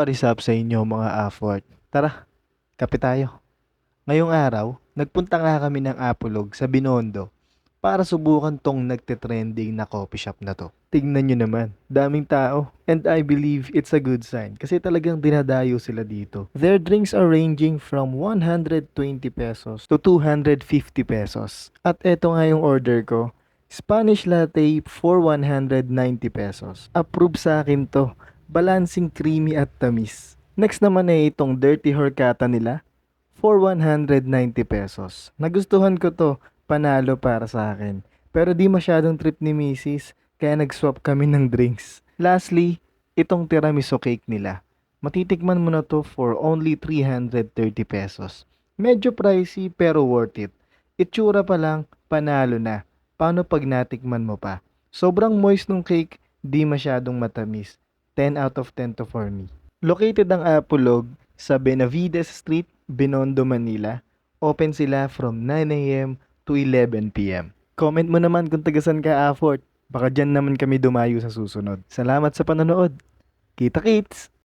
What is up sa inyo mga afford? Tara, kape tayo. Ngayong araw, nagpunta nga kami ng Apolog sa Binondo para subukan tong nagte-trending na coffee shop na to. Tignan nyo naman, daming tao. And I believe it's a good sign kasi talagang dinadayo sila dito. Their drinks are ranging from 120 pesos to 250 pesos. At eto nga yung order ko, Spanish latte for 190 pesos. Approve sa akin to. Balancing creamy at tamis. Next naman ay itong dirty horchata nila for 190 pesos. Nagustuhan ko to, panalo para sa akin. Pero di masyadong trip ni Mrs. Kaya nag-swap kami ng drinks. Lastly, itong tiramisu cake nila. Matitikman mo na to for only 330 pesos. Medyo pricey pero worth it. Itsura pa lang, panalo na. Paano pag natikman mo pa? Sobrang moist ng cake, di masyadong matamis. 10 out of 10 to for me. Located ang Apolog sa Benavides Street, Binondo, Manila. Open sila from 9 a.m. to 11 p.m. Comment mo naman kung tagasan ka, Afford. Baka dyan naman kami dumayo sa susunod. Salamat sa panonood. Kita kits!